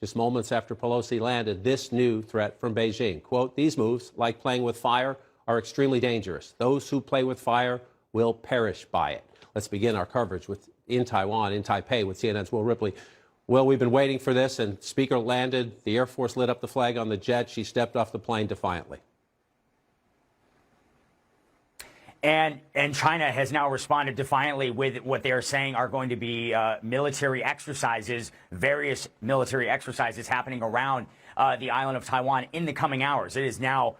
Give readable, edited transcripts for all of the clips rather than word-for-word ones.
just moments after Pelosi landed this new threat from Beijing. Quote, these moves, like playing with fire, are extremely dangerous. Those who play with fire will perish by it. Let's begin our coverage in Taiwan, in Taipei, with CNN's Will Ripley. Will, we've been waiting for this, and Speaker landed. The Air Force lit up the flag on the jet. She stepped off the plane defiantly. And China has now responded defiantly with what they are saying are going to be military exercises, various military exercises happening around the island of Taiwan in the coming hours. It is now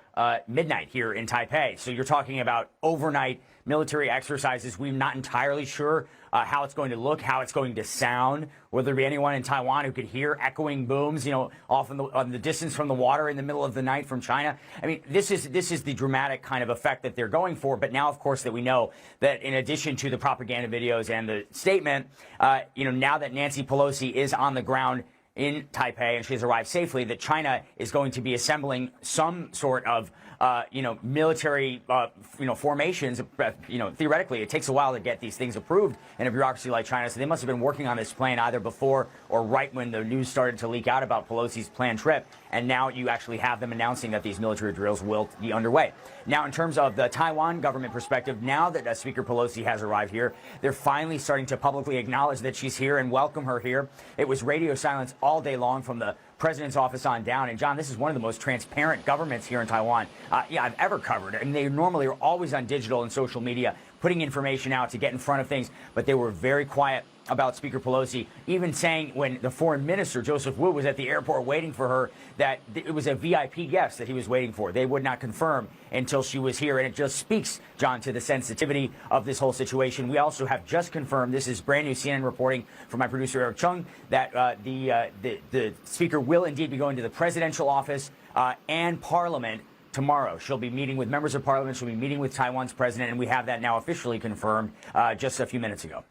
midnight here in Taipei. So you're talking about overnight military exercises. We're not entirely sure how it's going to look, how it's going to sound. Will there be anyone in Taiwan who could hear echoing booms, you know, off on the distance from the water in the middle of the night from China? I mean, this is the dramatic kind of effect that they're going for. But now, of course, that we know that in addition to the propaganda videos and the statement, now that Nancy Pelosi is on the ground in Taipei and she has arrived safely, that China is going to be assembling some sort of military, formations. Theoretically, it takes a while to get these things approved in a bureaucracy like China. So they must have been working on this plan either before or right when the news started to leak out about Pelosi's planned trip. And now you actually have them announcing that these military drills will be underway. Now, in terms of the Taiwan government perspective, now that Speaker Pelosi has arrived here, they're finally starting to publicly acknowledge that she's here and welcome her here. It was radio silence all day long from the president's office on down. And John, this is one of the most transparent governments here in Taiwan I've ever covered. And they normally are always on digital and social media, putting information out to get in front of things. But they were very quiet about Speaker Pelosi, even saying when the foreign minister, Joseph Wu, was at the airport waiting for her, that it was a VIP guest that he was waiting for. They would not confirm until she was here. And it just speaks, John, to the sensitivity of this whole situation. We also have just confirmed, this is brand new CNN reporting from my producer, Eric Chung, that the speaker will indeed be going to the presidential office and parliament tomorrow. She'll be meeting with members of parliament. She'll be meeting with Taiwan's president. And we have that now officially confirmed just a few minutes ago.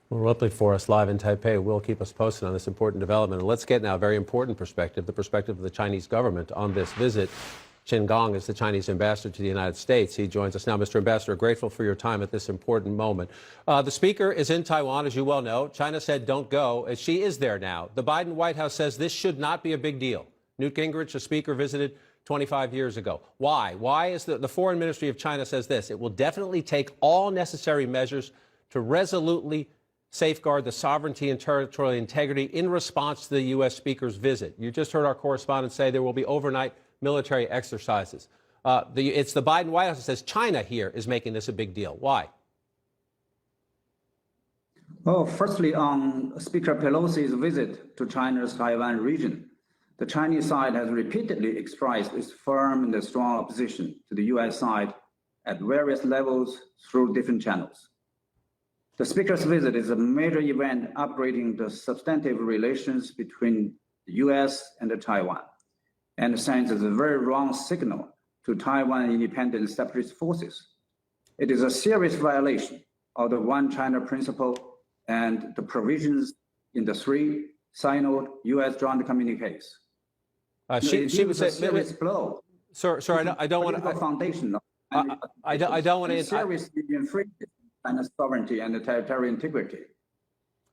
Well, Ripley for us live in Taipei will keep us posted on this important development. And let's get now a very important perspective, the perspective of the Chinese government on this visit. Chen Gong is the Chinese ambassador to the United States. He joins us now. Mr. Ambassador, grateful for your time at this important moment. The speaker is in Taiwan, as you well know. China said don't go. She is there now. The Biden White House says this should not be a big deal. Newt Gingrich, the speaker, visited 25 years ago. Why? Why is the Foreign Ministry of China says this? It will definitely take all necessary measures to resolutely safeguard the sovereignty and territorial integrity in response to the U.S. speaker's visit. You just heard our correspondent say there will be overnight military exercises. It's the Biden White House that says China here is making this a big deal. Why? Well, firstly, on Speaker Pelosi's visit to China's Taiwan region, the Chinese side has repeatedly expressed its firm and strong opposition to the U.S. side at various levels through different channels. The speaker's visit is a major event upgrading the substantive relations between the U.S. and Taiwan, and sends a very wrong signal to Taiwan independent separatist forces. It is a serious violation of the One China principle and the provisions in the 3 signed U.S. joint communiques. She was a serious blow. Sir, I don't want to. Foundation. I don't want to. Seriously infringe China's sovereignty and territorial integrity.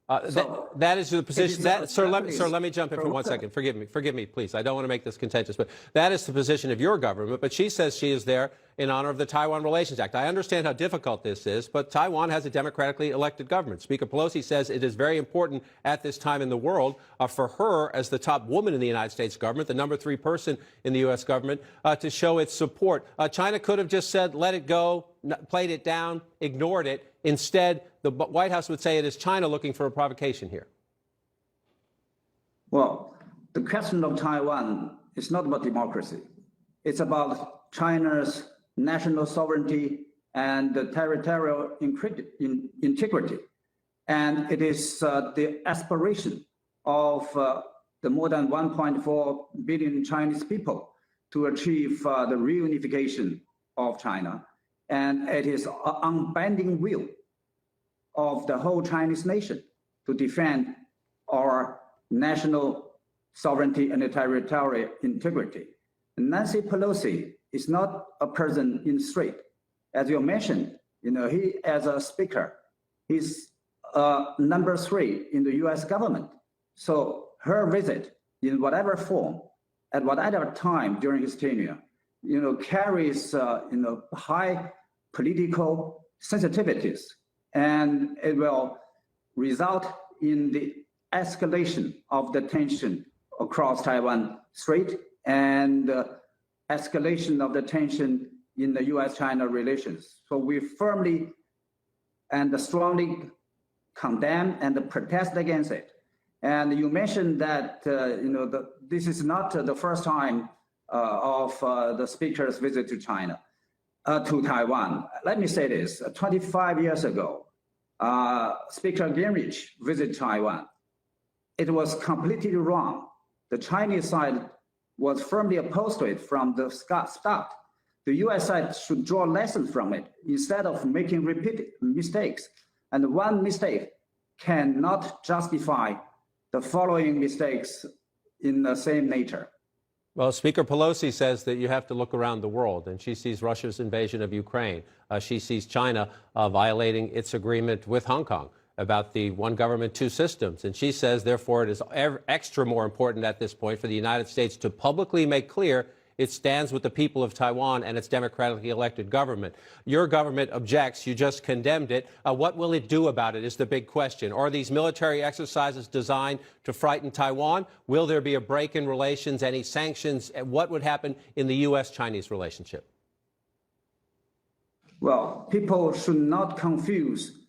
That is the position. Sir, let me jump in for 1 second. Forgive me, please. I don't want to make this contentious, but that is the position of your government. But she says she is there in honor of the Taiwan Relations Act. I understand how difficult this is, but Taiwan has a democratically elected government. Speaker Pelosi says it is very important at this time in the world for her, as the top woman in the United States government, the number 3 person in the U.S. government, to show its support. China could have just said, let it go, played it down, ignored it. Instead, the White House would say it is China looking for a provocation here. Well, the question of Taiwan is not about democracy. It's about China's national sovereignty and the territorial integrity. And it is the aspiration of the more than 1.4 billion Chinese people to achieve the reunification of China. And it is an unbending will of the whole Chinese nation to defend our national sovereignty and territorial integrity. Nancy Pelosi is not a person in the street. As you mentioned, he, as a speaker, he's number 3 in the U.S. government. So her visit, in whatever form, at whatever time during his tenure, carries, high political sensitivities, and it will result in the escalation of the tension across Taiwan Strait and escalation of the tension in the U.S.-China relations. So we firmly and strongly condemn and protest against it. And you mentioned that this is not the first time of the speaker's visit to China, to Taiwan. Let me say this: 25 years ago, Speaker Gingrich visited Taiwan. It was completely wrong. The Chinese side was firmly opposed to it from the start. The U.S. side should draw lessons from it instead of making repeated mistakes. And one mistake cannot justify the following mistakes in the same nature. Well, Speaker Pelosi says that you have to look around the world, and she sees Russia's invasion of Ukraine. She sees China violating its agreement with Hong Kong about the one government, two systems. And she says, therefore, it is extra more important at this point for the United States to publicly make clear it stands with the people of Taiwan and its democratically elected government. Your government objects. You just condemned it. What will it do about it is the big question. Are these military exercises designed to frighten Taiwan? Will there be a break in relations, any sanctions? What would happen in the U.S.-Chinese relationship? Well, people should not confuse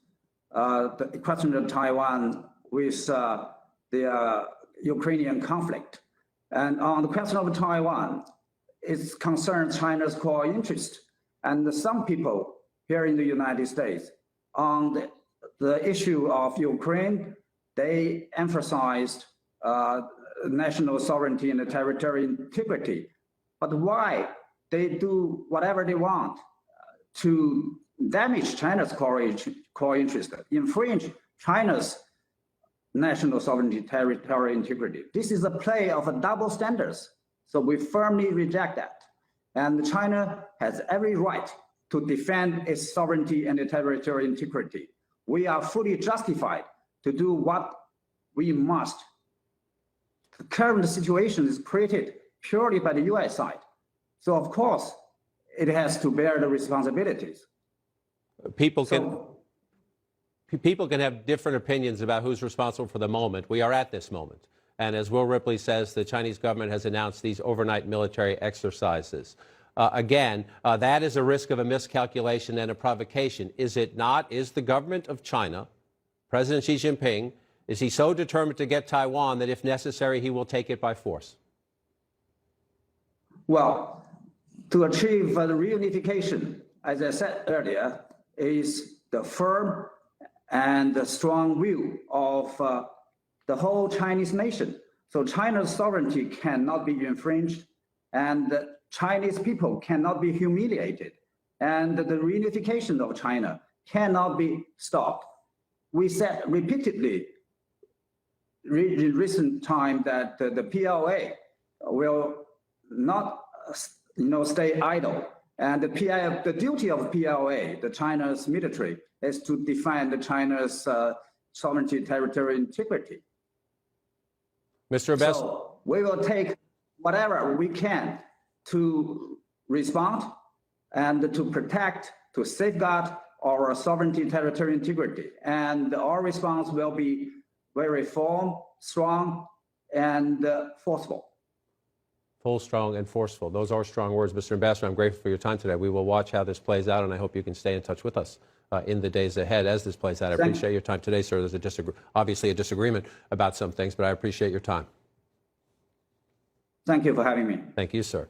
the question of Taiwan with the Ukrainian conflict. And on the question of Taiwan, it concerns China's core interest. And some people here in the United States, on the issue of Ukraine, they emphasized national sovereignty and territorial integrity. But why they do whatever they want to damage China's core interest, infringe China's national sovereignty, territorial integrity? This is a play of a double standards. So we firmly reject that. And China has every right to defend its sovereignty and territorial integrity. We are fully justified to do what we must. The current situation is created purely by the US side. So of course, it has to bear the responsibilities. People can have different opinions about who's responsible for the moment. We are at this moment. And as Will Ripley says, the Chinese government has announced these overnight military exercises. Again, that is a risk of a miscalculation and a provocation. Is it not? Is the government of China, President Xi Jinping, is he so determined to get Taiwan that if necessary, he will take it by force? Well, to achieve the reunification, as I said earlier, is the firm and the strong will of the whole Chinese nation. So China's sovereignty cannot be infringed, and the Chinese people cannot be humiliated, and the reunification of China cannot be stopped. We said repeatedly in recent time that the PLA will not stay idle, and the duty of PLA, the China's military, is to defend China's sovereignty, territorial integrity. Mr. Ambassador. So we will take whatever we can to respond and to protect, to safeguard our sovereignty, territorial integrity. And our response will be very firm, strong, and forceful. Full, strong, and forceful. Those are strong words, Mr. Ambassador. I'm grateful for your time today. We will watch how this plays out, and I hope you can stay in touch with us in the days ahead as this plays out. I appreciate your time today, sir. There's obviously a disagreement about some things, but I appreciate your time. Thank you for having me. Thank you, sir.